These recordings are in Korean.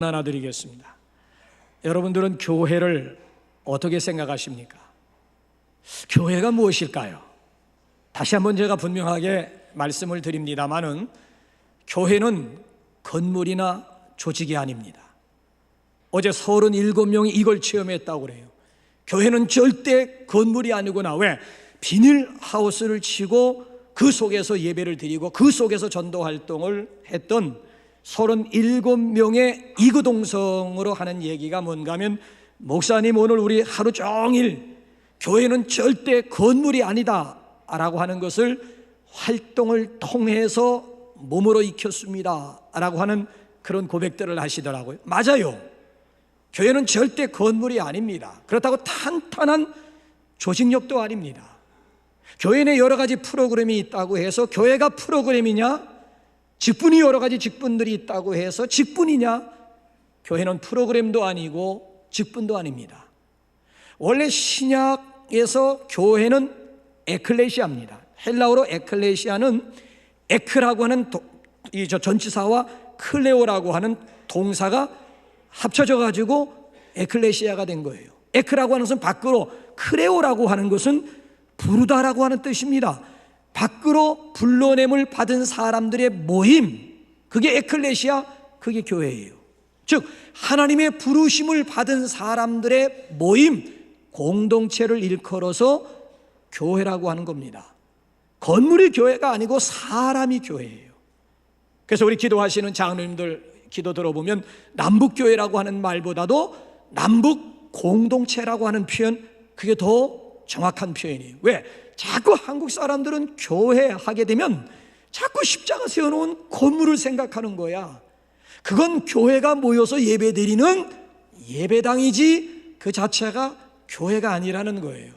하나 드리겠습니다. 여러분들은 교회를 어떻게 생각하십니까? 교회가 무엇일까요? 다시 한번 제가 분명하게 말씀을 드립니다마는 교회는 건물이나 조직이 아닙니다. 어제 37명이 이걸 체험했다고 그래요. 교회는 절대 건물이 아니구나. 왜? 비닐하우스를 치고 그 속에서 예배를 드리고 그 속에서 전도 활동을 했던 37명의 이구동성으로 하는 얘기가 뭔가 하면, 목사님 오늘 우리 하루 종일 교회는 절대 건물이 아니다 라고 하는 것을 활동을 통해서 몸으로 익혔습니다 라고 하는 그런 고백들을 하시더라고요. 맞아요. 교회는 절대 건물이 아닙니다. 그렇다고 탄탄한 조직력도 아닙니다. 교회 내 여러 가지 프로그램이 있다고 해서 교회가 프로그램이냐? 직분이 여러 가지 직분들이 있다고 해서 직분이냐? 교회는 프로그램도 아니고 직분도 아닙니다. 원래 신약에서 교회는 에클레시아입니다. 헬라어로 에클레시아는 에크라고 하는 전치사와 클레오라고 하는 동사가 합쳐져 가지고 에클레시아가 된 거예요. 에크라고 하는 것은 밖으로, 클레오라고 하는 것은 부르다라고 하는 뜻입니다. 밖으로 불러냄을 받은 사람들의 모임, 그게 에클레시아, 그게 교회예요. 즉 하나님의 부르심을 받은 사람들의 모임, 공동체를 일컬어서 교회라고 하는 겁니다. 건물이 교회가 아니고 사람이 교회예요. 그래서 우리 기도하시는 장로님들 기도 들어보면 남북교회라고 하는 말보다도 남북 공동체라고 하는 표현, 그게 더 정확한 표현이에요. 왜? 자꾸 한국 사람들은 교회 하게 되면 자꾸 십자가 세워놓은 건물을 생각하는 거야. 그건 교회가 모여서 예배드리는 예배당이지 그 자체가 교회가 아니라는 거예요.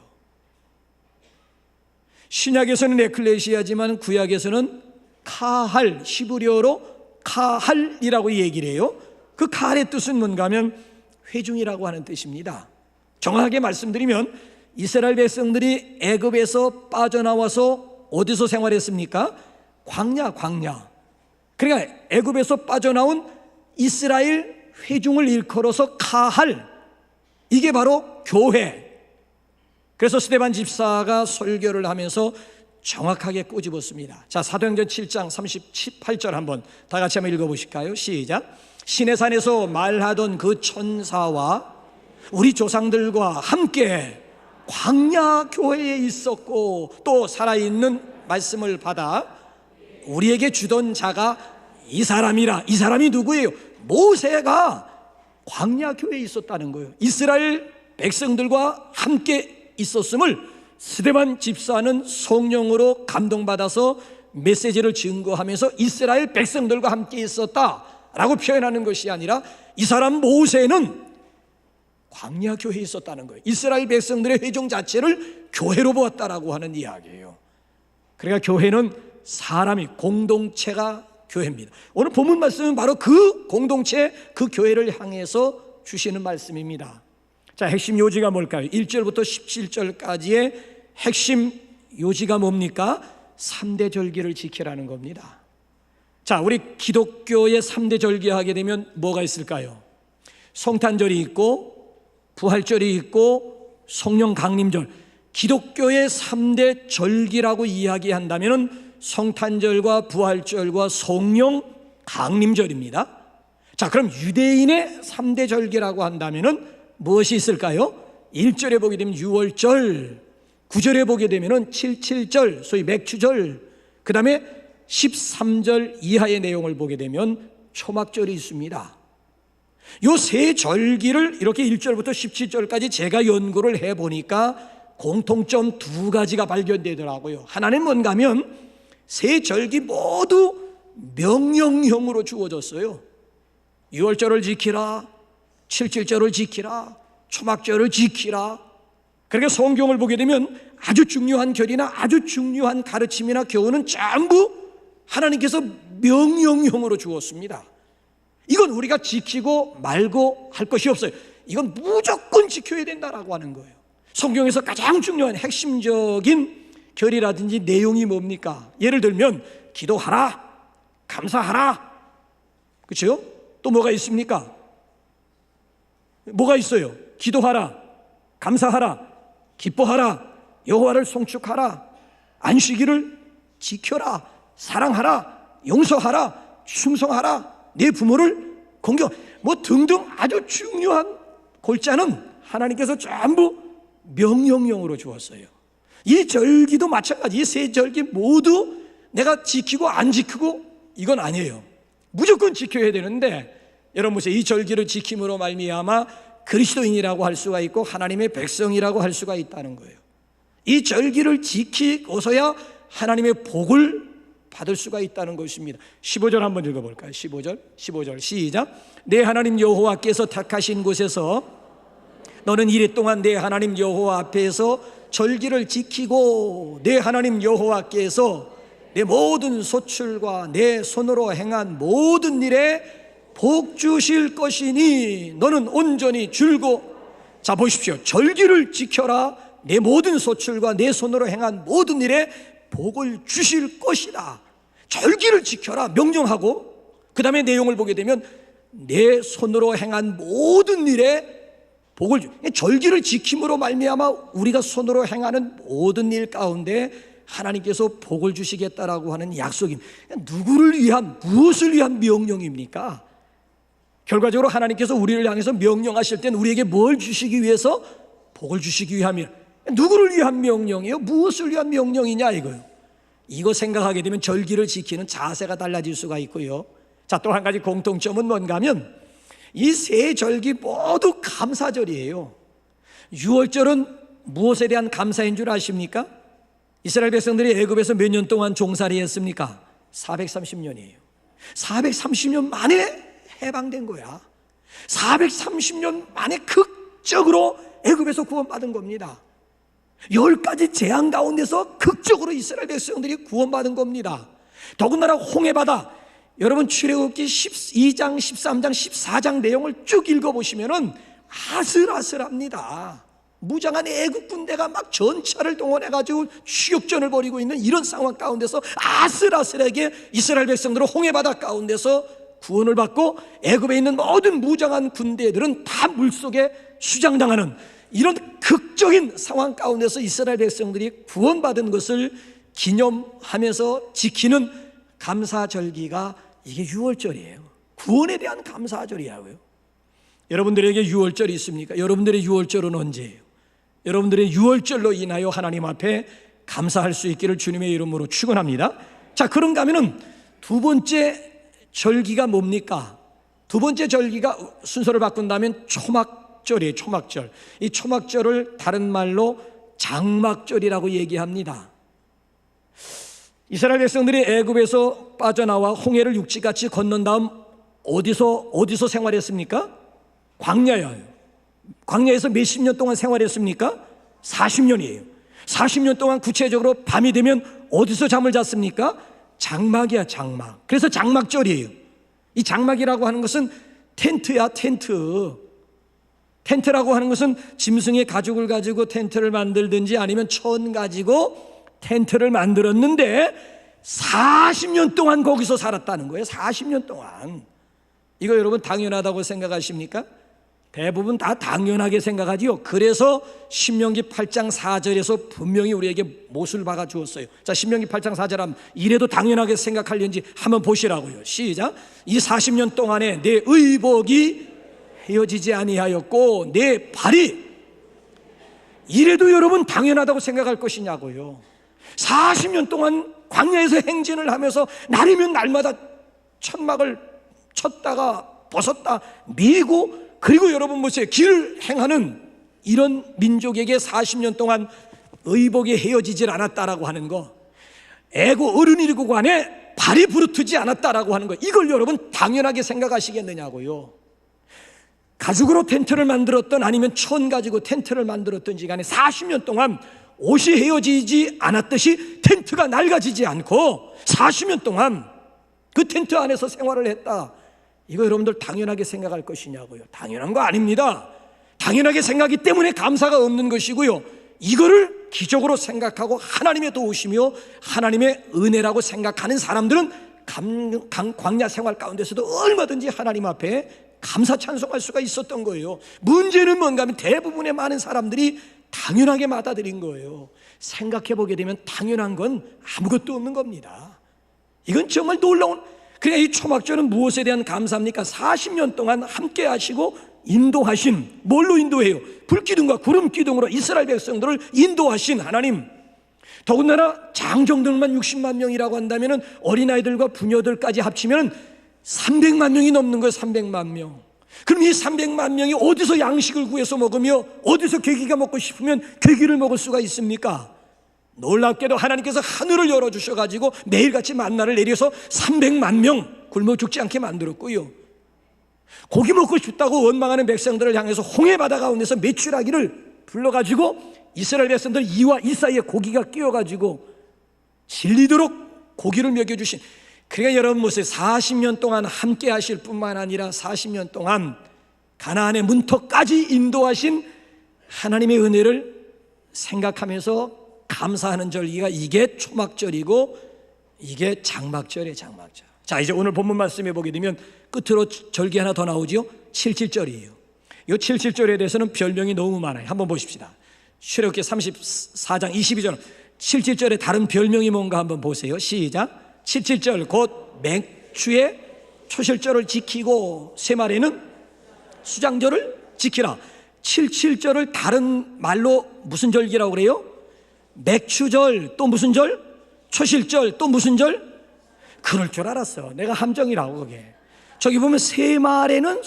신약에서는 에클레시아지만 구약에서는 카할, 히브리어로 카할이라고 얘기를 해요. 그 카할의 뜻은 뭔가 하면 회중이라고 하는 뜻입니다. 정확하게 말씀드리면 이스라엘 백성들이 애굽에서 빠져나와서 어디서 생활했습니까? 광야. 그러니까 애굽에서 빠져나온 이스라엘 회중을 일컬어서 카할, 이게 바로 교회. 그래서 스데반 집사가 설교를 하면서 정확하게 꼬집었습니다. 자, 사도행전 7장 38절 한번 다 같이 한번 읽어보실까요? 시작. 시내산에서 말하던 그 천사와 우리 조상들과 함께 광야 교회에 있었고 또 살아있는 말씀을 받아 우리에게 주던 자가 이 사람이라. 이 사람이 누구예요? 모세가 광야 교회에 있었다는 거예요. 이스라엘 백성들과 함께 있었음을 스데반 집사는 성령으로 감동받아서 메시지를 증거하면서 이스라엘 백성들과 함께 있었다라고 표현하는 것이 아니라 이 사람 모세는 광야 교회에 있었다는 거예요. 이스라엘 백성들의 회중 자체를 교회로 보았다라고 하는 이야기예요. 그러니까 교회는 사람이, 공동체가 교회입니다. 오늘 본문 말씀은 바로 그 공동체, 그 교회를 향해서 주시는 말씀입니다. 자, 핵심 요지가 뭘까요? 1절부터 17절까지의 핵심 요지가 뭡니까? 3대 절기를 지키라는 겁니다. 자, 우리 기독교의 3대 절기 하게 되면 뭐가 있을까요? 성탄절이 있고 부활절이 있고 성령 강림절. 기독교의 3대 절기라고 이야기한다면 성탄절과 부활절과 성령 강림절입니다. 자, 그럼 유대인의 3대 절기라고 한다면 무엇이 있을까요? 1절에 보게 되면 6월절, 9절에 보게 되면 77절, 소위 맥추절, 그 다음에 13절 이하의 내용을 보게 되면 초막절이 있습니다. 요 세 절기를 이렇게 1절부터 17절까지 제가 연구를 해보니까 공통점 2가지가 발견되더라고요. 하나는 뭔가 하면 세 절기 모두 명령형으로 주어졌어요. 6월절을 지키라, 77절을 지키라, 초막절을 지키라. 그러니까 성경을 보게 되면 아주 중요한 결이나 아주 중요한 가르침이나 교훈은 전부 하나님께서 명령형으로 주었습니다. 이건 우리가 지키고 말고 할 것이 없어요. 이건 무조건 지켜야 된다라고 하는 거예요. 성경에서 가장 중요한 핵심적인 결이라든지 내용이 뭡니까? 예를 들면 기도하라, 감사하라, 그렇죠? 또 뭐가 있습니까? 뭐가 있어요? 기도하라, 감사하라, 기뻐하라, 여호와를 송축하라, 안식일을 지켜라, 사랑하라, 용서하라, 충성하라, 내 부모를 공경, 뭐 등등 아주 중요한 골자는 하나님께서 전부 명령형으로 주었어요. 이 절기도 마찬가지. 이 세 절기 모두 내가 지키고 안 지키고 이건 아니에요. 무조건 지켜야 되는데, 여러분 보세요. 이 절기를 지킴으로 말미암아 그리스도인이라고 할 수가 있고 하나님의 백성이라고 할 수가 있다는 거예요. 이 절기를 지키고서야 하나님의 복을 받을 수가 있다는 것입니다. 15절 한번 읽어볼까요? 15절 시작. 내 하나님 여호와께서 택하신 곳에서 너는 이래 동안 내 하나님 여호와 앞에서 절기를 지키고 내 하나님 여호와께서 내 모든 소출과 내 손으로 행한 모든 일에 복 주실 것이니 너는 온전히 줄고. 자 보십시오. 절기를 지켜라. 내 모든 소출과 내 손으로 행한 모든 일에 복을 주실 것이다. 절기를 지켜라 명령하고, 그 다음에 내용을 보게 되면 내 손으로 행한 모든 일에 복을, 절기를 지킴으로 말미암아 우리가 손으로 행하는 모든 일 가운데 하나님께서 복을 주시겠다라고 하는 약속입니다. 누구를 위한, 무엇을 위한 명령입니까? 결과적으로 하나님께서 우리를 향해서 명령하실 때는 우리에게 뭘 주시기 위해서? 복을 주시기 위함이라. 누구를 위한 명령이에요? 무엇을 위한 명령이냐 이거요. 이거 생각하게 되면 절기를 지키는 자세가 달라질 수가 있고요. 자, 또 한 가지 공통점은 뭔가 하면 이 세 절기 모두 감사절이에요. 유월절은 무엇에 대한 감사인 줄 아십니까? 이스라엘 백성들이 애굽에서 몇 년 동안 종살이 했습니까? 430년이에요 430년 만에 해방된 거야. 430년 만에 극적으로 애굽에서 구원받은 겁니다. 10가지 재앙 가운데서 극적으로 이스라엘 백성들이 구원받은 겁니다. 더군다나 홍해바다, 여러분 출애굽기 12장, 13장, 14장 내용을 쭉 읽어보시면 아슬아슬합니다. 무장한 애국 군대가 막 전차를 동원해가지고 추격전을 벌이고 있는 이런 상황 가운데서 아슬아슬하게 이스라엘 백성들은 홍해바다 가운데서 구원을 받고 애굽에 있는 모든 무장한 군대들은 다 물속에 수장당하는 이런 극적인 상황 가운데서 이스라엘 백성들이 구원받은 것을 기념하면서 지키는 감사절기가 이게 유월절이에요. 구원에 대한 감사절이라고요. 여러분들에게 유월절이 있습니까? 여러분들의 유월절은 언제예요? 여러분들의 유월절로 인하여 하나님 앞에 감사할 수 있기를 주님의 이름으로 축원합니다. 자, 그런가 하면은 두 번째 절기가 뭡니까? 두 번째 절기가 순서를 바꾼다면 초막절이에요. 초막절. 이 초막절을 다른 말로 장막절이라고 얘기합니다. 이스라엘 백성들이 애굽에서 빠져나와 홍해를 육지같이 건넌 다음 어디서 생활했습니까? 광야예요. 광야에서 몇십 년 동안 생활했습니까? 40년이에요 40년 동안 구체적으로 밤이 되면 어디서 잠을 잤습니까? 장막이야, 장막. 그래서 장막절이에요. 이 장막이라고 하는 것은 텐트야, 텐트. 텐트라고 하는 것은 짐승의 가죽을 가지고 텐트를 만들든지 아니면 천 가지고 텐트를 만들었는데 40년 동안 거기서 살았다는 거예요. 40년 동안. 이거 여러분 당연하다고 생각하십니까? 대부분 다 당연하게 생각하지요. 그래서 신명기 8장 4절에서 분명히 우리에게 못을 박아 주었어요. 자, 신명기 8장 4절 하면 이래도 당연하게 생각하려는지 한번 보시라고요. 시작. 이 40년 동안에 내 의복이 헤어지지 아니하였고 내 발이, 이래도 여러분 당연하다고 생각할 것이냐고요. 40년 동안 광야에서 행진을 하면서 날이면 날마다 천막을 쳤다가 벗었다 미고, 그리고 여러분 보세요. 길을 행하는 이런 민족에게 40년 동안 의복이 헤어지질 않았다라고 하는 거, 애고 어른이고 간에 발이 부르트지 않았다라고 하는 거, 이걸 여러분 당연하게 생각하시겠느냐고요. 가죽으로 텐트를 만들었던 아니면 천 가지고 텐트를 만들었던지 간에 40년 동안 옷이 헤어지지 않았듯이 텐트가 낡아지지 않고 40년 동안 그 텐트 안에서 생활을 했다. 이거 여러분들 당연하게 생각할 것이냐고요. 당연한 거 아닙니다. 당연하게 생각하기 때문에 감사가 없는 것이고요. 이거를 기적으로 생각하고 하나님의 도우시며 하나님의 은혜라고 생각하는 사람들은 광야 생활 가운데서도 얼마든지 하나님 앞에 감사 찬송할 수가 있었던 거예요. 문제는 뭔가 하면 대부분의 많은 사람들이 당연하게 받아들인 거예요. 생각해 보게 되면 당연한 건 아무것도 없는 겁니다. 이건 정말 놀라운, 그러니까 이 초막절은 무엇에 대한 감사입니까? 40년 동안 함께 하시고 인도하신, 뭘로 인도해요? 불기둥과 구름기둥으로 이스라엘 백성들을 인도하신 하나님. 더군다나 장정들만 60만 명이라고 한다면 어린아이들과 부녀들까지 합치면 300만 명이 넘는 거예요. 300만 명. 그럼 이 300만 명이 어디서 양식을 구해서 먹으며 어디서 괴기가 먹고 싶으면 괴기를 먹을 수가 있습니까? 놀랍게도 하나님께서 하늘을 열어주셔가지고 매일같이 만나를 내려서 300만 명 굶어 죽지 않게 만들었고요, 고기 먹고 싶다고 원망하는 백성들을 향해서 홍해 바다 가운데서 메추라기를 불러가지고 이스라엘 백성들 이와 이 사이에 고기가 끼어가지고 질리도록 고기를 먹여주신, 그러니까 여러분 보세요. 40년 동안 함께 하실 뿐만 아니라 40년 동안 가나안의 문턱까지 인도하신 하나님의 은혜를 생각하면서 감사하는 절기가 이게 초막절이고 이게 장막절이에요. 장막절. 자, 이제 오늘 본문 말씀해 보게 되면 끝으로 절기 하나 더 나오지요. 칠칠절이에요. 이 칠칠절에 대해서는 별명이 너무 많아요. 한번 보십시다. 출애굽기 34장 22절 칠칠절의 다른 별명이 뭔가 한번 보세요. 시작. 칠칠절 곧 맥추의 초실절을 지키고 세말에는 수장절을 지키라. 칠칠절을 다른 말로 무슨 절기라고 그래요? 맥추절, 또 무슨 절? 초실절, 또 무슨 절? 그럴 줄 알았어. 내가 함정이라고. 그게 저기 보면 세말에는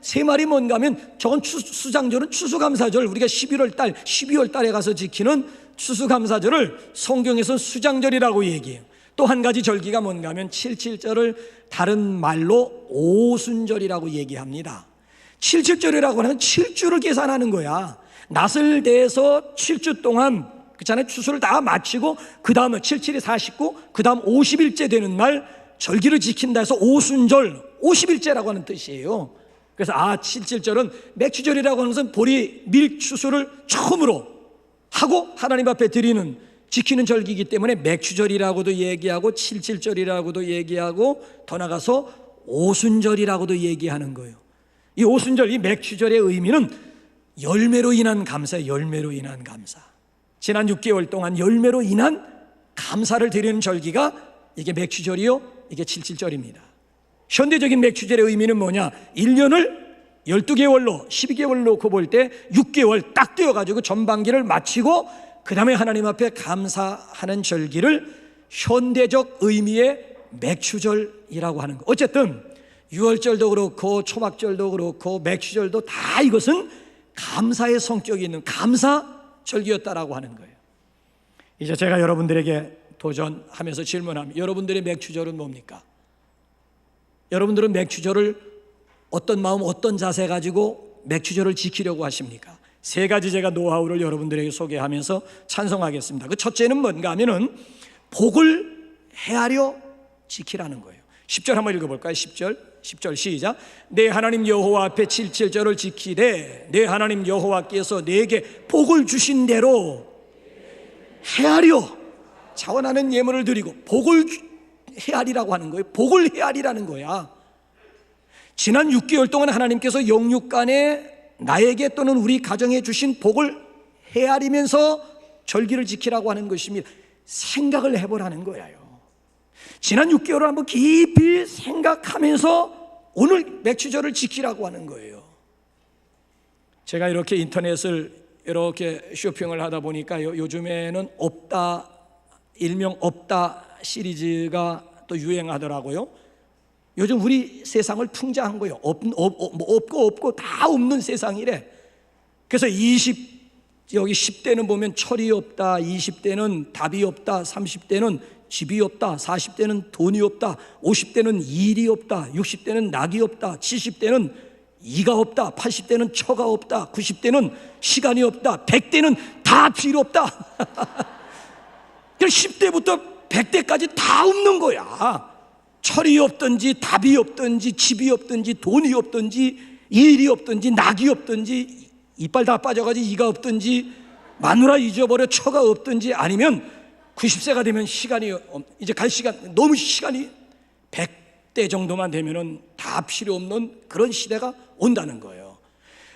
세말이 뭔가 하면 저건 수장절은 추수감사절, 우리가 12월 달에 가서 지키는 추수감사절을 성경에서 수장절이라고 얘기해요. 또 한 가지 절기가 뭔가 하면 칠칠절을 다른 말로 오순절이라고 얘기합니다. 칠칠절이라고 하는 7주를 계산하는 거야. 낫을 대해서 7주 동안, 그렇잖아요, 추수를 다 마치고 그 다음에 77이 49, 그 다음 50일째 되는 날 절기를 지킨다 해서 오순절, 50일째라고 하는 뜻이에요. 그래서 칠칠절은 맥추절이라고 하는 것은 보리 밀추수를 처음으로 하고 하나님 앞에 드리는, 지키는 절기이기 때문에 맥추절이라고도 얘기하고 칠칠절이라고도 얘기하고 더 나가서 오순절이라고도 얘기하는 거예요. 이 오순절, 이 맥추절의 의미는 열매로 인한 감사예요. 열매로 인한 감사. 지난 6개월 동안 열매로 인한 감사를 드리는 절기가 이게 맥추절이요, 이게 칠칠절입니다. 현대적인 맥추절의 의미는 뭐냐? 1년을 12개월로 12개월로 놓고 볼 때 6개월 딱 떼어가지고 전반기를 마치고 그 다음에 하나님 앞에 감사하는 절기를 현대적 의미의 맥추절이라고 하는 거. 어쨌든 유월절도 그렇고 초막절도 그렇고 맥추절도 다 이것은 감사의 성격이 있는 감사절기였다라고 하는 거예요. 이제 제가 여러분들에게 도전하면서 질문합니다. 여러분들의 맥추절은 뭡니까? 여러분들은 맥추절을 어떤 마음, 어떤 자세 가지고 맥추절을 지키려고 하십니까? 세 가지 제가 노하우를 여러분들에게 소개하면서 찬송하겠습니다. 그 첫째는 뭔가 하면은 복을 헤아려 지키라는 거예요. 10절 한번 읽어볼까요? 10절 시작. 내 하나님 여호와 앞에 칠칠절을 지키되 내 하나님 여호와께서 내게 복을 주신 대로 헤아려 자원하는 예물을 드리고, 복을 헤아리라고 하는 거예요. 복을 헤아리라는 거야. 지난 6개월 동안 하나님께서 영육간에 나에게 또는 우리 가정에 주신 복을 헤아리면서 절기를 지키라고 하는 것입니다. 생각을 해보라는 거예요. 지난 6개월을 한번 깊이 생각하면서 오늘 맥추절을 지키라고 하는 거예요. 제가 이렇게 인터넷을 이렇게 쇼핑을 하다 보니까 요즘에는 없다, 일명 없다 시리즈가 또 유행하더라고요. 요즘 우리 세상을 풍자한 거예요. 없고 다 없는 세상이래. 그래서 여기 10대는 보면 철이 없다, 20대는 답이 없다, 30대는 집이 없다, 40대는 돈이 없다, 50대는 일이 없다, 60대는 낙이 없다, 70대는 이가 없다, 80대는 처가 없다, 90대는 시간이 없다, 100대는 다 필요 없다. 10대부터 100대까지 다 없는 거야. 철이 없든지 답이 없든지 집이 없든지 돈이 없든지 일이 없든지 낙이 없든지 이빨 다 빠져가지고 이가 없든지 마누라 잊어버려 처가 없든지, 아니면 90세가 되면 시간이 이제 갈 시간, 너무 시간이 때 정도만 되면은 다 필요 없는 그런 시대가 온다는 거예요.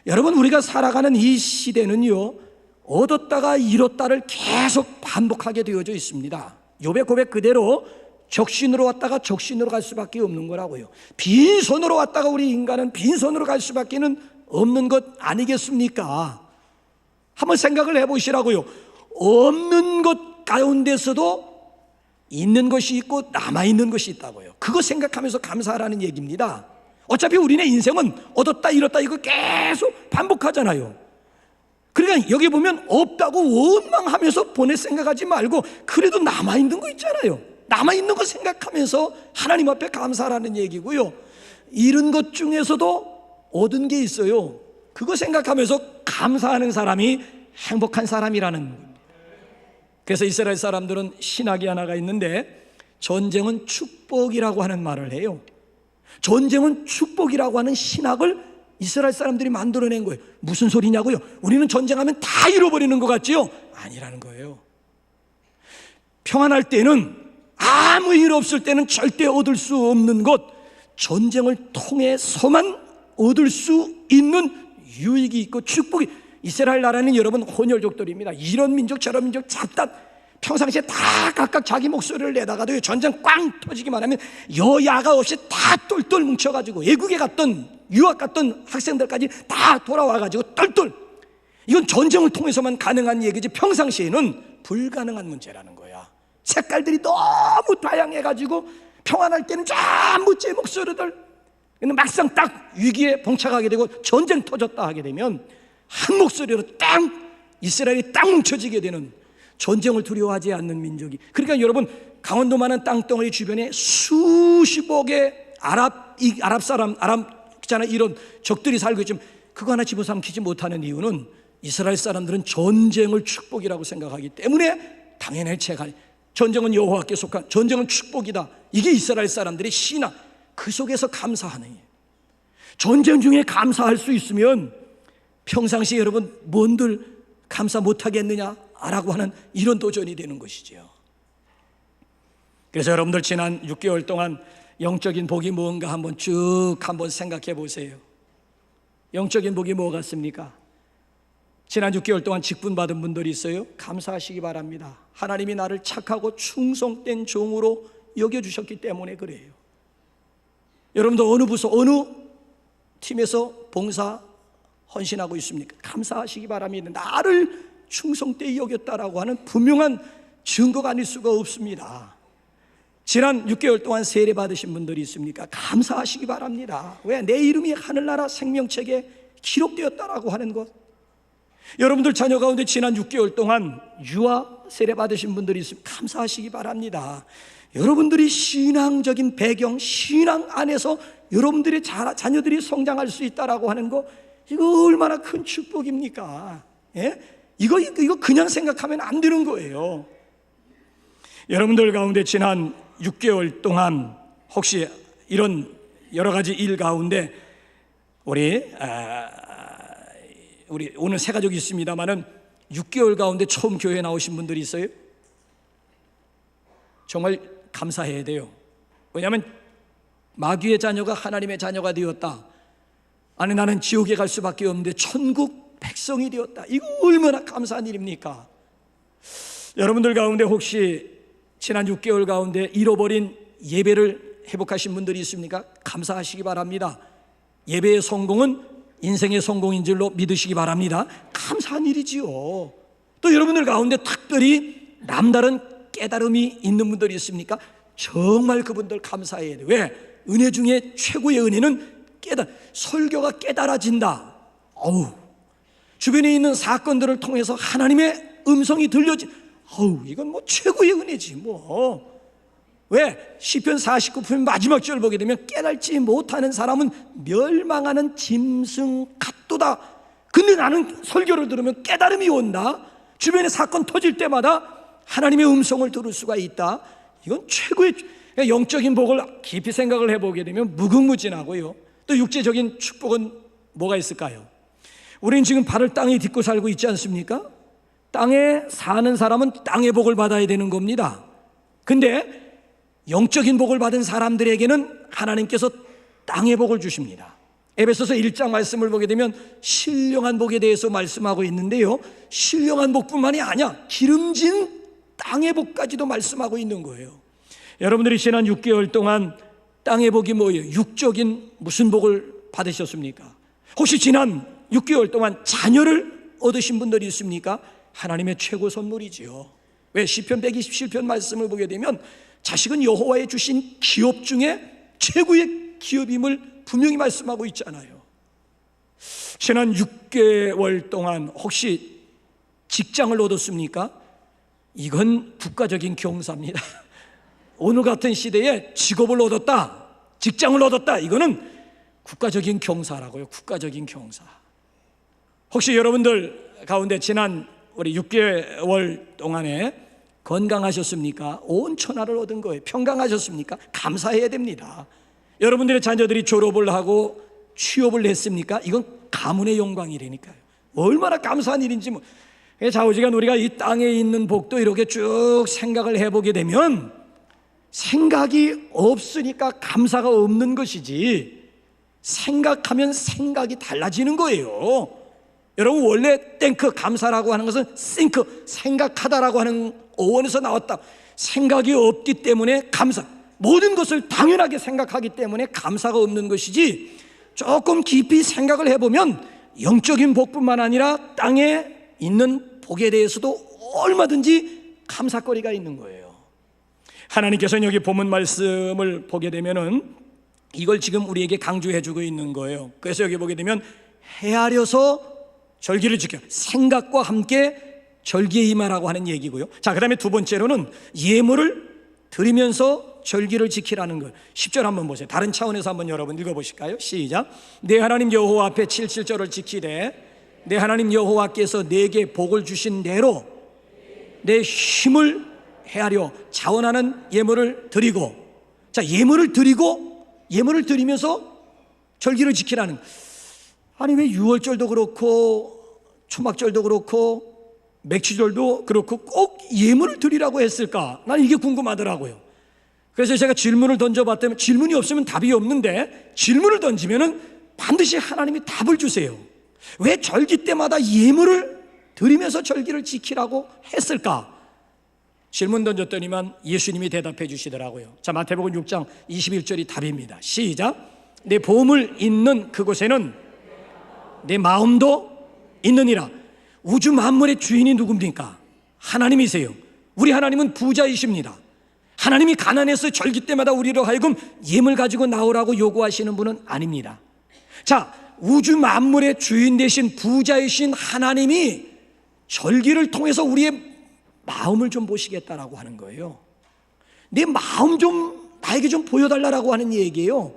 여러분, 우리가 살아가는 이 시대는요, 얻었다가 잃었다를 계속 반복하게 되어져 있습니다. 욥의 고백 그대로 적신으로 왔다가 적신으로 갈 수밖에 없는 거라고요. 빈손으로 왔다가 우리 인간은 빈손으로 갈 수밖에 없는 것 아니겠습니까? 한번 생각을 해보시라고요. 없는 것 가운데서도 있는 것이 있고 남아있는 것이 있다고요. 그거 생각하면서 감사하라는 얘기입니다. 어차피 우리네 인생은 얻었다 잃었다 이거 계속 반복하잖아요. 그러니까 여기 보면 없다고 원망하면서 보낼 생각하지 말고 그래도 남아있는 거 있잖아요. 남아있는 거 생각하면서 하나님 앞에 감사하라는 얘기고요. 잃은 것 중에서도 얻은 게 있어요. 그거 생각하면서 감사하는 사람이 행복한 사람이라는 겁니다. 그래서 이스라엘 사람들은 신학이 하나가 있는데 전쟁은 축복이라고 하는 말을 해요. 전쟁은 축복이라고 하는 신학을 이스라엘 사람들이 만들어낸 거예요. 무슨 소리냐고요? 우리는 전쟁하면 다 잃어버리는 것 같지요? 아니라는 거예요. 평안할 때는, 아무 일 없을 때는 절대 얻을 수 없는 것, 전쟁을 통해서만 얻을 수 있는 유익이 있고 축복이. 이스라엘 나라는 여러분 혼혈족들입니다. 이런 민족 저런 민족 잡다 평상시에 다 각각 자기 목소리를 내다가도 전쟁 꽝 터지기만 하면 여야가 없이 다 똘똘 뭉쳐가지고 외국에 갔던 유학 갔던 학생들까지 다 돌아와가지고 똘똘. 이건 전쟁을 통해서만 가능한 얘기지 평상시에는 불가능한 문제라는 거야. 색깔들이 너무 다양해가지고 평안할 때는 전부 제 목소리들, 근데 막상 딱 위기에 봉착하게 되고 전쟁 터졌다 하게 되면 한 목소리로 땅 이스라엘이 딱 뭉쳐지게 되는, 전쟁을 두려워하지 않는 민족이. 그러니까 여러분, 강원도만한 땅덩어리 주변에 수십억의 아랍 사람, 이런 적들이 살고 있지만 그거 하나 집어삼키지 못하는 이유는 이스라엘 사람들은 전쟁을 축복이라고 생각하기 때문에 당연히 제가 전쟁은 여호와께 속한, 전쟁은 축복이다, 이게 이스라엘 사람들의 신앙. 그 속에서 감사하는 거예요. 전쟁 중에 감사할 수 있으면 평상시에 여러분 뭔들 감사 못하겠느냐라고 하는 이런 도전이 되는 것이죠. 그래서 여러분들 지난 6개월 동안 영적인 복이 뭔가 한번 쭉 한번 생각해 보세요. 영적인 복이 뭐 같습니까? 지난 6개월 동안 직분받은 분들이 있어요. 감사하시기 바랍니다. 하나님이 나를 착하고 충성된 종으로 여겨주셨기 때문에 그래요. 여러분도 어느 부서 어느 팀에서 봉사 헌신하고 있습니까? 감사하시기 바랍니다. 나를 충성되이 여겼다라고 하는 분명한 증거가 아닐 수가 없습니다. 지난 6개월 동안 세례 받으신 분들이 있습니까? 감사하시기 바랍니다. 왜? 내 이름이 하늘나라 생명책에 기록되었다라고 하는 것. 여러분들 자녀 가운데 지난 6개월 동안 유아 세례 받으신 분들이 있으면 감사하시기 바랍니다. 여러분들이 신앙적인 배경, 신앙 안에서 여러분들의 자녀들이 성장할 수 있다라고 하는 거, 이거 얼마나 큰 축복입니까? 예? 이거 그냥 생각하면 안 되는 거예요. 여러분들 가운데 지난 6개월 동안 혹시 이런 여러 가지 일 가운데 우리 오늘 세 가족이 있습니다만은 6개월 가운데 처음 교회에 나오신 분들이 있어요? 정말 감사해야 돼요. 왜냐하면 마귀의 자녀가 하나님의 자녀가 되었다. 아니, 나는 지옥에 갈 수밖에 없는데 천국 백성이 되었다. 이거 얼마나 감사한 일입니까? 여러분들 가운데 혹시 지난 6개월 가운데 잃어버린 예배를 회복하신 분들이 있습니까? 감사하시기 바랍니다. 예배의 성공은 인생의 성공인 줄로 믿으시기 바랍니다. 감사한 일이지요. 또 여러분들 가운데 특별히 남다른 깨달음이 있는 분들이 있습니까? 정말 그분들 감사해야 돼요. 왜? 은혜 중에 최고의 은혜는 설교가 깨달아진다. 주변에 있는 사건들을 통해서 하나님의 음성이 들려지. 이건 뭐 최고의 은혜지 뭐. 왜? 시편 49편 마지막 절 보게 되면 깨달지 못하는 사람은 멸망하는 짐승 같도다. 근데 나는 설교를 들으면 깨달음이 온다. 주변에 사건 터질 때마다 하나님의 음성을 들을 수가 있다. 이건 최고의 영적인 복을 깊이 생각을 해보게 되면 무궁무진하고요. 또 육체적인 축복은 뭐가 있을까요? 우리는 지금 발을 땅에 딛고 살고 있지 않습니까? 땅에 사는 사람은 땅의 복을 받아야 되는 겁니다. 근데 영적인 복을 받은 사람들에게는 하나님께서 땅의 복을 주십니다. 에베소서 1장 말씀을 보게 되면 신령한 복에 대해서 말씀하고 있는데요, 신령한 복뿐만이 아니야, 기름진 땅의 복까지도 말씀하고 있는 거예요. 여러분들이 지난 6개월 동안 땅의 복이 뭐예요? 육적인 무슨 복을 받으셨습니까? 혹시 지난 6개월 동안 자녀를 얻으신 분들이 있습니까? 하나님의 최고 선물이지요. 왜? 시편 127편 말씀을 보게 되면 자식은 여호와의 주신 기업 중에 최고의 기업임을 분명히 말씀하고 있잖아요. 지난 6개월 동안 혹시 직장을 얻었습니까? 이건 국가적인 경사입니다. 오늘 같은 시대에 직업을 얻었다, 직장을 얻었다, 이거는 국가적인 경사라고요. 국가적인 경사. 혹시 여러분들 가운데 지난 우리 6개월 동안에 건강하셨습니까? 온 천하를 얻은 거예요. 평강하셨습니까? 감사해야 됩니다. 여러분들의 자녀들이 졸업을 하고 취업을 했습니까? 이건 가문의 영광이라니까요. 얼마나 감사한 일인지. 좌우지간 우리가 이 땅에 있는 복도 이렇게 쭉 생각을 해보게 되면 생각이 없으니까 감사가 없는 것이지, 생각하면 생각이 달라지는 거예요. 여러분, 원래 땡크, 감사라고 하는 것은 think, 생각하다라고 하는 어원에서 나왔다. 생각이 없기 때문에 감사, 모든 것을 당연하게 생각하기 때문에 감사가 없는 것이지, 조금 깊이 생각을 해보면 영적인 복뿐만 아니라 땅에 있는 복에 대해서도 얼마든지 감사거리가 있는 거예요. 하나님께서는 여기 본문 말씀을 보게 되면은 이걸 지금 우리에게 강조해 주고 있는 거예요. 그래서 여기 보게 되면 헤아려서 절기를 지켜, 생각과 함께 절기에 임하라고 하는 얘기고요. 자, 그 다음에 두 번째로는 예물을 드리면서 절기를 지키라는 것. 10절 한번 보세요. 다른 차원에서 한번 여러분 읽어보실까요? 시작. 내 하나님 여호와 앞에 7절을 지키되 내 하나님 여호와께서 내게 복을 주신 대로 내 힘을 헤아려 자원하는 예물을 드리고, 자, 예물을 드리고 예물을 드리면서 절기를 지키라는. 아니, 왜 유월절도 그렇고 초막절도 그렇고 맥주절도 그렇고 꼭 예물을 드리라고 했을까? 난 이게 궁금하더라고요. 그래서 제가 질문을 던져봤더니 질문이 없으면 답이 없는데, 질문을 던지면은 반드시 하나님이 답을 주세요. 왜 절기 때마다 예물을 드리면서 절기를 지키라고 했을까? 질문 던졌더니만 예수님이 대답해 주시더라고요. 자, 마태복음 6장 21절이 답입니다. 시작. 내 보물 있는 그곳에는 내 마음도 있느니라. 우주 만물의 주인이 누굽니까? 하나님이세요. 우리 하나님은 부자이십니다. 하나님이 가난해서 절기 때마다 우리로 하여금 예물 가지고 나오라고 요구하시는 분은 아닙니다. 자, 우주 만물의 주인 되신 부자이신 하나님이 절기를 통해서 우리의 마음을 좀 보시겠다라고 하는 거예요. 내 마음 좀 나에게 좀 보여달라고 하는 얘기예요.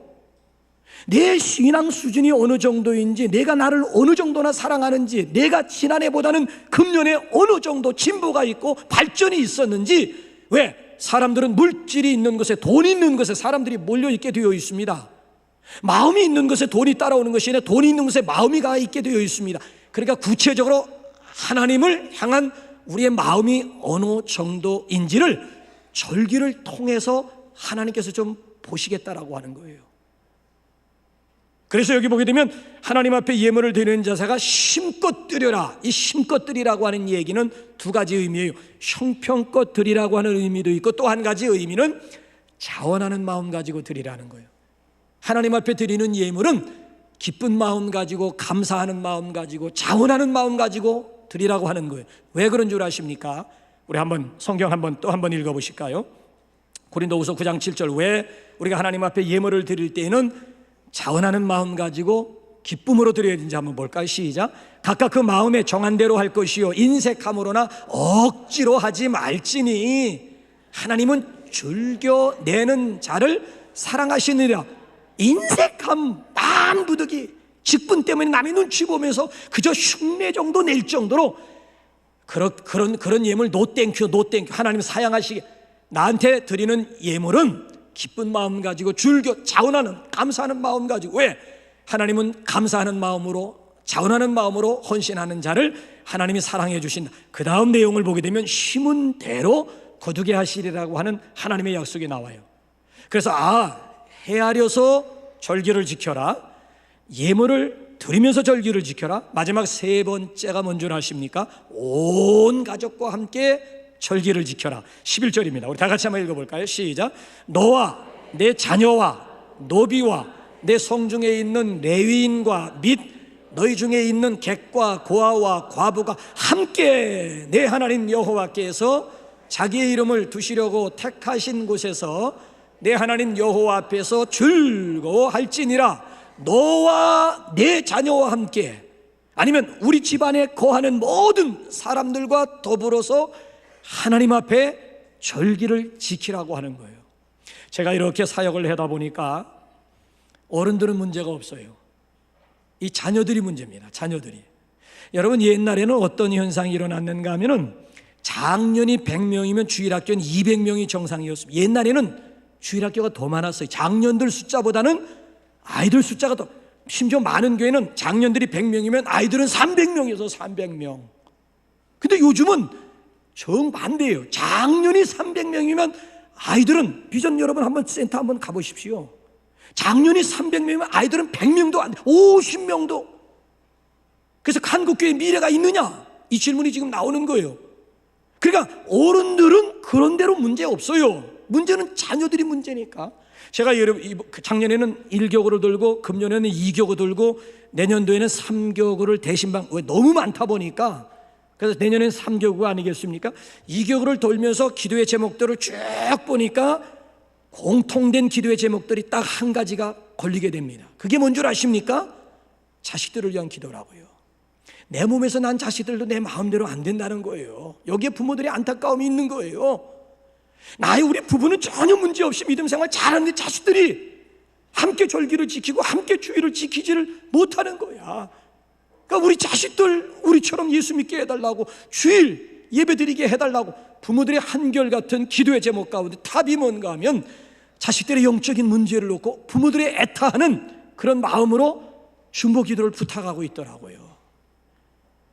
내 신앙 수준이 어느 정도인지, 내가 나를 어느 정도나 사랑하는지, 내가 지난해보다는 금년에 어느 정도 진보가 있고 발전이 있었는지. 왜? 사람들은 물질이 있는 곳에, 돈이 있는 곳에 사람들이 몰려있게 되어 있습니다. 마음이 있는 곳에 돈이 따라오는 것이 아니라 돈이 있는 곳에 마음이 가 있게 되어 있습니다. 그러니까 구체적으로 하나님을 향한 우리의 마음이 어느 정도인지를 절기를 통해서 하나님께서 좀 보시겠다라고 하는 거예요. 그래서 여기 보게 되면 하나님 앞에 예물을 드리는 자세가 힘껏 드려라. 이 힘껏 드리라고 하는 얘기는 두 가지 의미예요. 형편껏 드리라고 하는 의미도 있고, 또 한 가지 의미는 자원하는 마음 가지고 드리라는 거예요. 하나님 앞에 드리는 예물은 기쁜 마음 가지고, 감사하는 마음 가지고, 자원하는 마음 가지고 드리라고 하는 거예요. 왜 그런 줄 아십니까? 우리 한번 성경 또 한번 읽어보실까요? 고린도후서 9장 7절. 왜 우리가 하나님 앞에 예물을 드릴 때에는 자원하는 마음 가지고 기쁨으로 드려야 되는지 한번 볼까요? 시작. 각각 그 마음에 정한 대로 할 것이요 인색함으로나 억지로 하지 말지니 하나님은 즐겨내는 자를 사랑하시느니라. 인색함, 만부득이, 직분 때문에 남의 눈치 보면서 그저 흉내 정도 낼 정도로 그런 예물 노땡큐 하나님 사양하시게. 나한테 드리는 예물은 기쁜 마음 가지고 즐겨 자원하는, 감사하는 마음 가지고. 왜? 하나님은 감사하는 마음으로, 자원하는 마음으로 헌신하는 자를 하나님이 사랑해 주신다. 그 다음 내용을 보게 되면 심은 대로 거두게 하시리라고 하는 하나님의 약속이 나와요. 그래서 헤아려서 절기를 지켜라, 예물을 드리면서 절기를 지켜라. 마지막 세 번째가 뭔 줄 아십니까? 온 가족과 함께 절기를 지켜라. 11절입니다. 우리 다 같이 한번 읽어볼까요? 시작. 너와 내 자녀와 노비와 내 성중에 있는 레위인과 및 너희 중에 있는 객과 고아와 과부가 함께 내 하나님 여호와께서 자기의 이름을 두시려고 택하신 곳에서 내 하나님 여호와 앞에서 즐거워할지니라. 너와 내 자녀와 함께, 아니면 우리 집안에 거하는 모든 사람들과 더불어서 하나님 앞에 절기를 지키라고 하는 거예요. 제가 이렇게 사역을 하다 보니까 어른들은 문제가 없어요. 이 자녀들이 문제입니다. 자녀들이. 여러분, 옛날에는 어떤 현상이 일어났는가 하면은 장년이 100명이면 주일학교는 200명이 정상이었습니다. 옛날에는 주일학교가 더 많았어요. 장년들 숫자보다는 아이들 숫자가 더, 심지어 많은 교회는 장년들이 100명이면 아이들은 300명이어서 300명. 근데 요즘은 정반대예요. 장년이 300명이면 아이들은, 비전 여러분 한번 센터 한번 가보십시오. 장년이 300명이면 아이들은 100명도 안 돼, 50명도. 그래서 한국교회의 미래가 있느냐? 이 질문이 지금 나오는 거예요. 그러니까 어른들은 그런 대로 문제 없어요. 문제는 자녀들이 문제니까. 제가 작년에는 1교구를 들고, 금년에는 2교구 들고, 내년도에는 3교구를 대신방, 왜 너무 많다 보니까, 그래서 내년에는 3교구가 아니겠습니까? 2교구를 돌면서 기도의 제목들을 쭉 보니까 공통된 기도의 제목들이 딱 한 가지가 걸리게 됩니다. 그게 뭔 줄 아십니까? 자식들을 위한 기도라고요. 내 몸에서 난 자식들도 내 마음대로 안 된다는 거예요. 여기에 부모들의 안타까움이 있는 거예요. 나의 우리 부부는 전혀 문제없이 믿음 생활 잘하는데 자식들이 함께 절기를 지키고 함께 주의를 지키지를 못하는 거야. 그러니까 우리 자식들 우리처럼 예수 믿게 해달라고, 주일 예배드리게 해달라고, 부모들의 한결같은 기도의 제목 가운데 답이 뭔가 하면 자식들의 영적인 문제를 놓고 부모들의 애타하는 그런 마음으로 중보 기도를 부탁하고 있더라고요.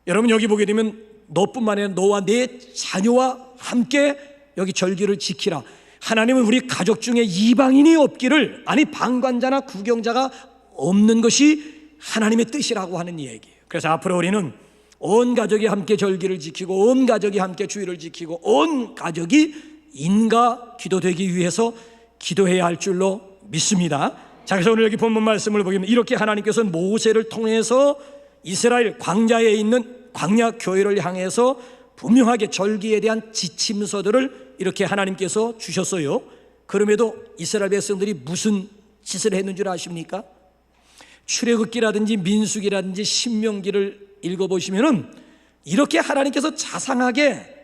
여러분, 여기 보게 되면 너뿐만 아니라 너와 내 자녀와 함께 여기 절기를 지키라. 하나님은 우리 가족 중에 이방인이 없기를, 아니 방관자나 구경자가 없는 것이 하나님의 뜻이라고 하는 얘기예요. 그래서 앞으로 우리는 온 가족이 함께 절기를 지키고, 온 가족이 함께 주일을 지키고, 온 가족이 인가 기도되기 위해서 기도해야 할 줄로 믿습니다. 자, 그래서 오늘 여기 본문 말씀을 보면 이렇게 하나님께서는 모세를 통해서 이스라엘 광야에 있는 광야 교회를 향해서 분명하게 절기에 대한 지침서들을 이렇게 하나님께서 주셨어요. 그럼에도 이스라엘 백성들이 무슨 짓을 했는 줄 아십니까? 출애굽기라든지 민수기라든지 신명기를 읽어보시면은 이렇게 하나님께서 자상하게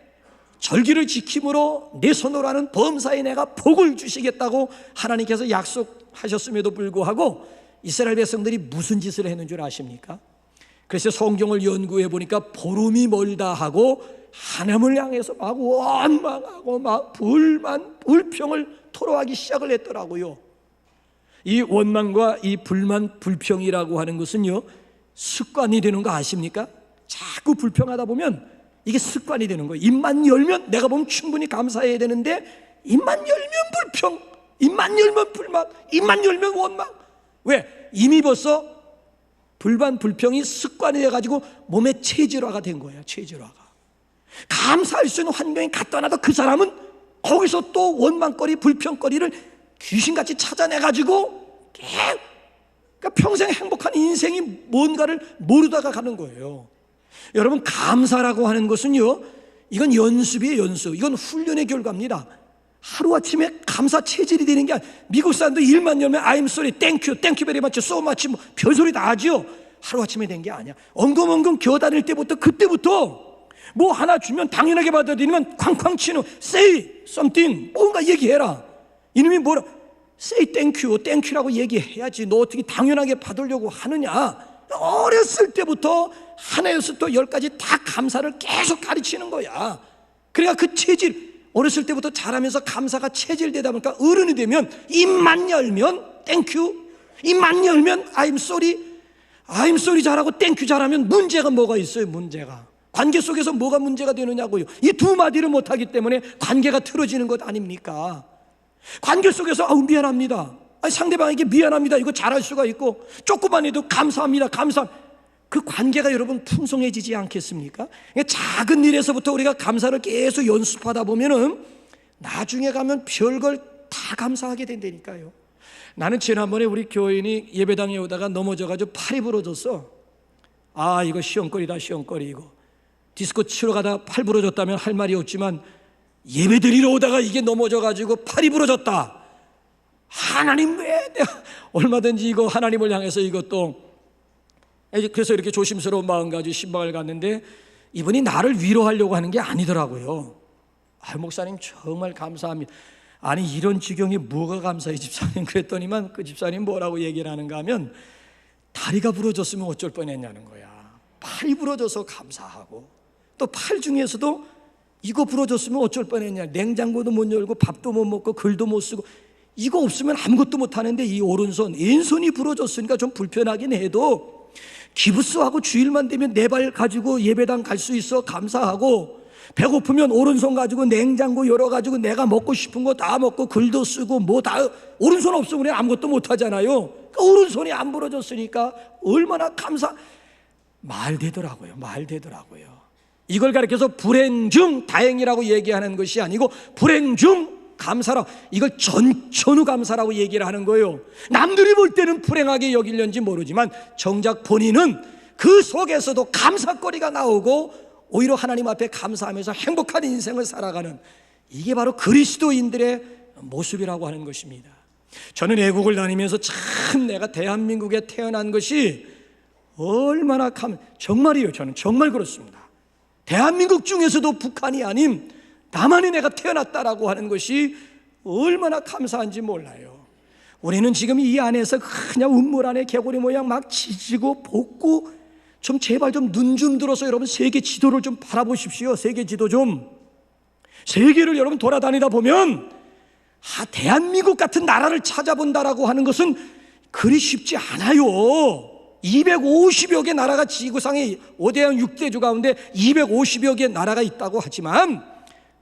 절기를 지킴으로 내 손으로 하는 범사에 내가 복을 주시겠다고 하나님께서 약속하셨음에도 불구하고 이스라엘 백성들이 무슨 짓을 했는 줄 아십니까? 그래서 성경을 연구해 보니까 보름이 멀다 하고 하나님을 향해서 막 원망하고 막 불만, 불평을 토로하기 시작을 했더라고요. 이 원망과 이 불만, 불평이라고 하는 것은요, 습관이 되는 거 아십니까? 자꾸 불평하다 보면 이게 습관이 되는 거예요. 입만 열면, 내가 보면 충분히 감사해야 되는데 입만 열면 불평, 입만 열면 불만, 입만 열면 원망. 왜? 이미 벌써 불만, 불평이 습관이 돼가지고 몸의 체질화가 된 거예요. 체질화가. 감사할 수 있는 환경이 갖다 놔도 그 사람은 거기서 또 원망거리, 불평거리를 귀신같이 찾아내가지고 그러니까 평생 행복한 인생이 뭔가를 모르다가 가는 거예요. 여러분, 감사라고 하는 것은요, 이건 연습이에요. 연습. 이건 훈련의 결과입니다. 하루아침에 감사 체질이 되는 게 아니라, 미국 사람들 일만 열면 I'm sorry, thank you, thank you very much, so much, 뭐 별소리 다 하죠. 하루아침에 된 게 아니야. 엉금엉금 겨다닐 때부터, 그때부터 뭐 하나 주면 당연하게 받아들이면 쾅쾅 치는 say something, 뭔가 얘기해라. 이놈이 뭐라, say thank you, thank you라고 얘기해야지. 너 어떻게 당연하게 받으려고 하느냐. 어렸을 때부터 하나에서 또 10가지 다 감사를 계속 가르치는 거야. 그러니까 그 체질, 어렸을 때부터 자라면서 감사가 체질되다 보니까 어른이 되면 입만 열면 땡큐, 입만 열면 I'm sorry 잘하고 땡큐 잘하면 문제가 뭐가 있어요? 문제가 관계 속에서 뭐가 문제가 되느냐고요. 이 두 마디를 못하기 때문에 관계가 틀어지는 것 아닙니까? 관계 속에서 아우 미안합니다, 상대방에게 미안합니다 이거 잘할 수가 있고, 조금만 해도 감사합니다, 그 관계가 여러분 풍성해지지 않겠습니까? 작은 일에서부터 우리가 감사를 계속 연습하다 보면은 나중에 가면 별걸 다 감사하게 된다니까요. 나는 지난번에 우리 교인이 예배당에 오다가 넘어져가지고 팔이 부러졌어. 아, 이거 시험거리다, 시험거리. 이거 디스코 치러 가다 팔 부러졌다면 할 말이 없지만, 예배 드리러 오다가 이게 넘어져가지고 팔이 부러졌다. 하나님, 왜 내가 얼마든지 이거 하나님을 향해서 이것도, 그래서 이렇게 조심스러운 마음 가지고 신방을 갔는데 이분이 나를 위로하려고 하는 게 아니더라고요. 아, 목사님 정말 감사합니다. 아니, 이런 지경이 뭐가 감사해 집사님? 그랬더니만 그 집사님 뭐라고 얘기를 하는가 하면, 다리가 부러졌으면 어쩔 뻔했냐는 거야. 팔이 부러져서 감사하고, 또 팔 중에서도 이거 부러졌으면 어쩔 뻔했냐, 냉장고도 못 열고 밥도 못 먹고 글도 못 쓰고 이거 없으면 아무것도 못 하는데, 이 오른손 왼손이 부러졌으니까 좀 불편하긴 해도 기부스하고 주일만 되면 내 발 가지고 예배당 갈 수 있어 감사하고, 배고프면 오른손 가지고 냉장고 열어가지고 내가 먹고 싶은 거 다 먹고 글도 쓰고 뭐 다, 오른손 없으면 우리 아무것도 못 하잖아요. 그러니까 오른손이 안 부러졌으니까 얼마나 말 되더라고요. 이걸 가르쳐서 불행 중 다행이라고 얘기하는 것이 아니고, 불행 중 감사라, 이걸 전천후 감사라고 얘기를 하는 거예요. 남들이 볼 때는 불행하게 여기려는지 모르지만 정작 본인은 그 속에서도 감사거리가 나오고 오히려 하나님 앞에 감사하면서 행복한 인생을 살아가는, 이게 바로 그리스도인들의 모습이라고 하는 것입니다. 저는 외국을 다니면서 참 내가 대한민국에 태어난 것이 얼마나 정말이에요. 저는 정말 그렇습니다. 대한민국 중에서도 북한이 아닌 남한에 내가 태어났다라고 하는 것이 얼마나 감사한지 몰라요. 우리는 지금 이 안에서 그냥 운물 안에 개구리 모양 막 지지고 볶고, 좀 제발 좀 눈 좀 들어서 여러분 세계 지도를 좀 바라보십시오. 세계 지도 좀. 세계를 여러분 돌아다니다 보면 대한민국 같은 나라를 찾아본다라고 하는 것은 그리 쉽지 않아요. 250여 개 나라가 지구상에 5대양 6대주 가운데 250여 개 나라가 있다고 하지만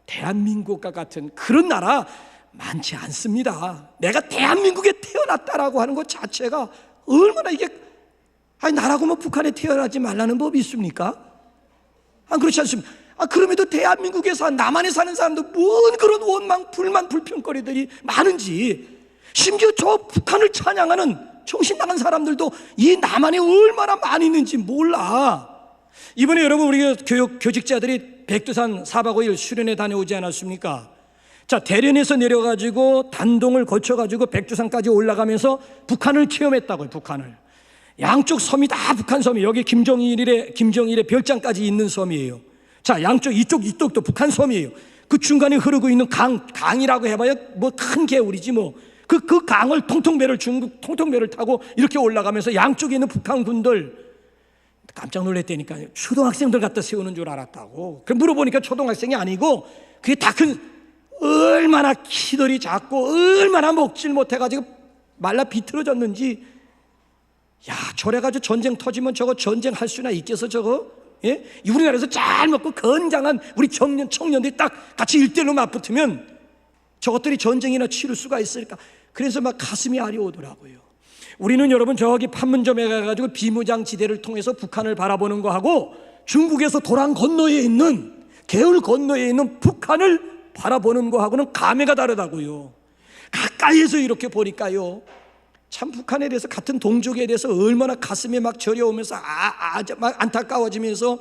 대한민국과 같은 그런 나라 많지 않습니다. 내가 대한민국에 태어났다라고 하는 것 자체가 얼마나 이게, 나라고 뭐 북한에 태어나지 말라는 법이 있습니까? 그렇지 않습니까? 그럼에도 대한민국에서 남한에 사는 사람도 뭔 그런 원망, 불만, 불평거리들이 많은지, 심지어 저 북한을 찬양하는 정신 나간 사람들도 이 남한에 얼마나 많이 있는지 몰라. 이번에 여러분 우리 교직자들이 백두산 4박 5일 수련회 다녀오지 않았습니까? 자, 대련에서 내려가지고 단동을 거쳐가지고 백두산까지 올라가면서 북한을 체험했다고요. 북한을. 양쪽 섬이 다 북한 섬이에요. 여기 김정일의 별장까지 있는 섬이에요. 자, 양쪽 이쪽도 북한 섬이에요. 그 중간에 흐르고 있는 강이라고 해봐야 뭐 큰 개울이지 뭐. 그 강을 중국 통통배를 타고 이렇게 올라가면서 양쪽에 있는 북한 군들, 깜짝 놀랐다니까요. 초등학생들 갖다 세우는 줄 알았다고. 그 물어보니까 초등학생이 아니고 그게 다 얼마나 키들이 작고 얼마나 먹질 못해가지고 말라 비틀어졌는지, 야, 저래가지고 전쟁 터지면 저거 전쟁할 수나 있겠어 저거? 예? 우리나라에서 잘 먹고 건장한 우리 청년들이 딱 같이 일대일로 맞붙으면 저것들이 전쟁이나 치를 수가 있을까? 그래서 막 가슴이 아려오더라고요. 우리는 여러분 저기 판문점에 가가지고 비무장지대를 통해서 북한을 바라보는 거하고, 중국에서 도랑 건너에 있는, 개울 건너에 있는 북한을 바라보는 거하고는 감회가 다르다고요. 가까이에서 이렇게 보니까요, 참 북한에 대해서, 같은 동족에 대해서 얼마나 가슴에 막 저려오면서 막 안타까워지면서,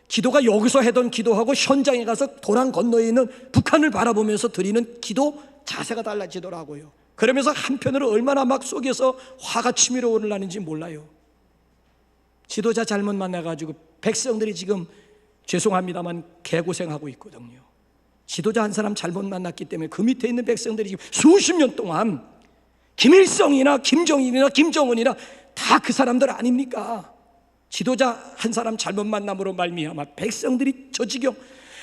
기도가 여기서 하던 기도하고 현장에 가서 도랑 건너에 있는 북한을 바라보면서 드리는 기도 자세가 달라지더라고요. 그러면서 한편으로 얼마나 막 속에서 화가 치밀어 오르는지 몰라요. 지도자 잘못 만나가지고 백성들이 지금 죄송합니다만 개고생하고 있거든요. 지도자 한 사람 잘못 만났기 때문에 그 밑에 있는 백성들이 지금 수십 년 동안 김일성이나 김정일이나 김정은이나 다 그 사람들 아닙니까? 지도자 한 사람 잘못 만남으로 말미암아 백성들이 저 지경.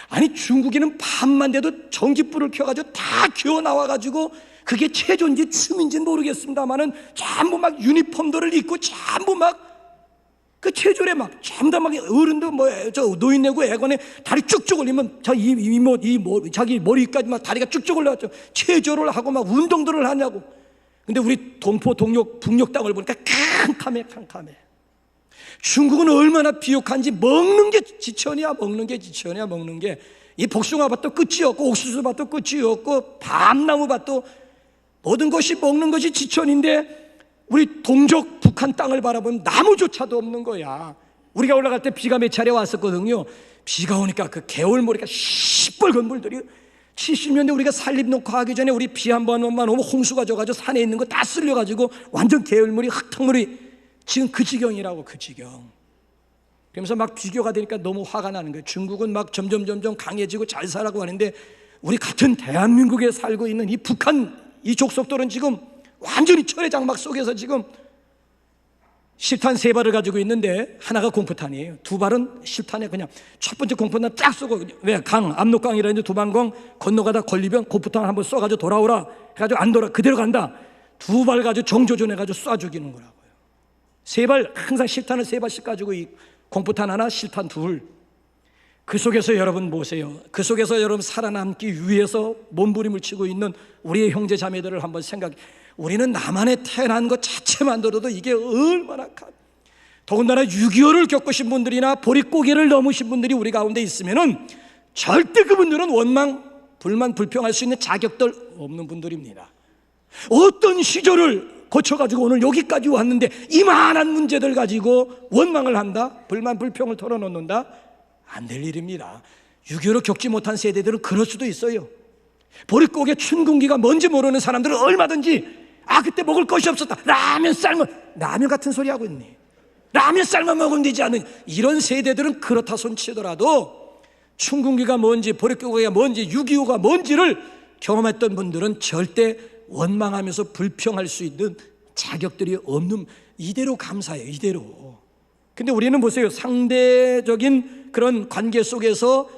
아니, 중국에는 밤만 돼도 전기불을 켜가지고 다 기어 나와가지고, 그게 체조인지 춤인지 모르겠습니다만은 전부 막 유니폼들을 입고 전부 막 그 체조에 막 전부 다 막 어른도 저 노인네고 애건에 다리 쭉쭉 올리면 자기 머리까지 막 다리가 쭉쭉 올라갔죠. 체조를 하고 막 운동들을 하냐고. 근데 우리 동포 동력 북녘 땅을 보니까 캄캄해. 중국은 얼마나 비옥한지 먹는 게 지천이야. 먹는 게 이 복숭아밭도 끝이 없고 옥수수밭도 끝이 없고 밤나무밭도 모든 것이 먹는 것이 지천인데 우리 동족 북한 땅을 바라보면 나무조차도 없는 거야. 우리가 올라갈 때 비가 몇 차례 왔었거든요. 비가 오니까 그 개울머리가 시뻘건 물들이 70년대 우리가 산림농가 하기 전에 우리 비 한 번만 오면 홍수가 져가지고 산에 있는 거 다 쓸려가지고 완전 개울물이 흙탕물이 지금 그 지경이라고. 그 지경. 그러면서 막 비교가 되니까 너무 화가 나는 거예요. 중국은 막 점점 강해지고 잘 살아가고 하는데 우리 같은 대한민국에 살고 있는 이 북한 이 족속들은 지금 완전히 철의 장막 속에서 지금 실탄 3발을 가지고 있는데 하나가 공포탄이에요. 2발은 실탄에 그냥 첫 번째 공포탄 딱 쏘고, 왜 강 압록강이라는데 두만강 건너가다 걸리면 공포탄 한번 쏴가지고 돌아오라 해가지고 안 돌아 그대로 간다. 2발 가지고 정조준해가지고 쏴 죽이는 거라고요. 3발 항상 실탄을 3발씩 가지고 이 공포탄 하나 실탄 2. 그 속에서 여러분 보세요. 그 속에서 여러분 살아남기 위해서 몸부림을 치고 있는 우리의 형제 자매들을 한번 생각해. 우리는 남한에 태어난 것 자체만으로도 이게 얼마나 더군다나 6.25를 겪으신 분들이나 보릿고개를 넘으신 분들이 우리 가운데 있으면은 절대 그분들은 원망, 불만, 불평할 수 있는 자격들 없는 분들입니다. 어떤 시절을 거쳐가지고 오늘 여기까지 왔는데 이만한 문제들 가지고 원망을 한다? 불만, 불평을 털어놓는다? 안 될 일입니다. 6.25를 겪지 못한 세대들은 그럴 수도 있어요. 보릿고개 춘궁기가 뭔지 모르는 사람들은 얼마든지 그때 먹을 것이 없었다. 라면 같은 소리 하고 있니? 라면 삶아 먹으면 되지 않느냐. 이런 세대들은 그렇다 손치더라도 춘궁기가 뭔지 보릿고개가 뭔지 6.25가 뭔지를 경험했던 분들은 절대 원망하면서 불평할 수 있는 자격들이 없는, 이대로 감사해요. 이대로. 근데 우리는 보세요. 상대적인 그런 관계 속에서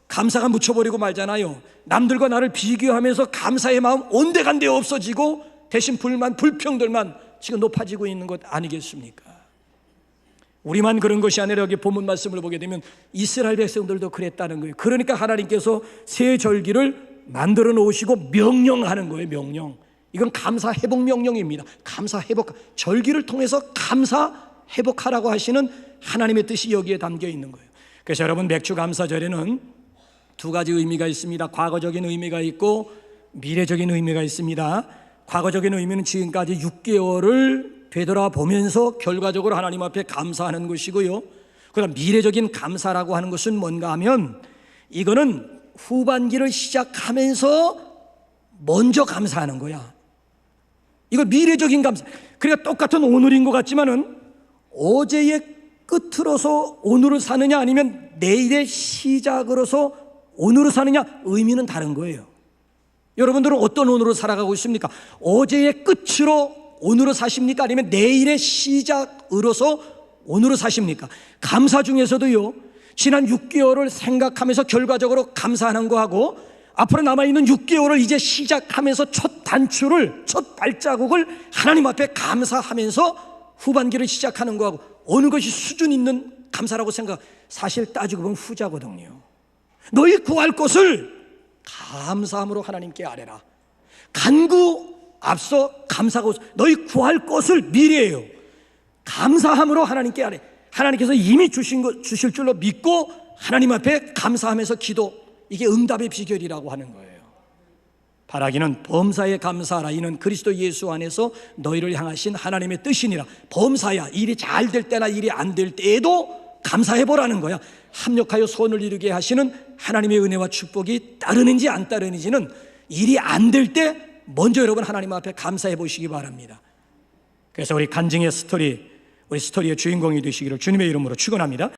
감사가 묻혀버리고 말잖아요. 남들과 나를 비교하면서 감사의 마음 온데간데 없어지고 대신 불만, 불평들만 지금 높아지고 있는 것 아니겠습니까? 우리만 그런 것이 아니라 여기 본문 말씀을 보게 되면 이스라엘 백성들도 그랬다는 거예요. 그러니까 하나님께서 새 절기를 만들어 놓으시고 명령하는 거예요. 명령. 이건 감사 회복 명령입니다. 감사 회복, 절기를 통해서 감사 회복하라고 하시는 하나님의 뜻이 여기에 담겨 있는 거예요. 그래서 여러분 맥주 감사절에는 2가지 의미가 있습니다. 과거적인 의미가 있고 미래적인 의미가 있습니다. 과거적인 의미는 지금까지 6개월을 되돌아보면서 결과적으로 하나님 앞에 감사하는 것이고요. 그다음 미래적인 감사라고 하는 것은 뭔가 하면 이거는 후반기를 시작하면서 먼저 감사하는 거야. 이거 미래적인 감사. 그러니까 똑같은 오늘인 것 같지만은 어제의 끝으로서 오늘을 사느냐 아니면 내일의 시작으로서 오늘을 사느냐 의미는 다른 거예요. 여러분들은 어떤 오늘을 살아가고 있습니까? 어제의 끝으로 오늘을 사십니까? 아니면 내일의 시작으로서 오늘을 사십니까? 감사 중에서도요, 지난 6개월을 생각하면서 결과적으로 감사하는 거하고 앞으로 남아있는 6개월을 이제 시작하면서 첫 단추를, 첫 발자국을 하나님 앞에 감사하면서 후반기를 시작하는 거하고 어느 것이 수준 있는 감사라고 생각, 사실 따지고 보면 후자거든요. 너희 구할 것을 감사함으로 하나님께 아뢰라. 간구 앞서 감사하고, 너희 구할 것을 미래예요. 감사함으로 하나님께 아뢰. 하나님께서 이미 주실 줄로 믿고 하나님 앞에 감사하면서 기도, 이게 응답의 비결이라고 하는 거예요. 바라기는 범사에 감사하라. 이는 그리스도 예수 안에서 너희를 향하신 하나님의 뜻이니라. 범사야, 일이 잘 될 때나 일이 안 될 때에도 감사해보라는 거야. 합력하여 소원을 이루게 하시는 하나님의 은혜와 축복이 따르는지 안 따르는지는 일이 안 될 때 먼저 여러분 하나님 앞에 감사해 보시기 바랍니다. 그래서 우리 간증의 스토리, 우리 스토리의 주인공이 되시기를 주님의 이름으로 축원합니다.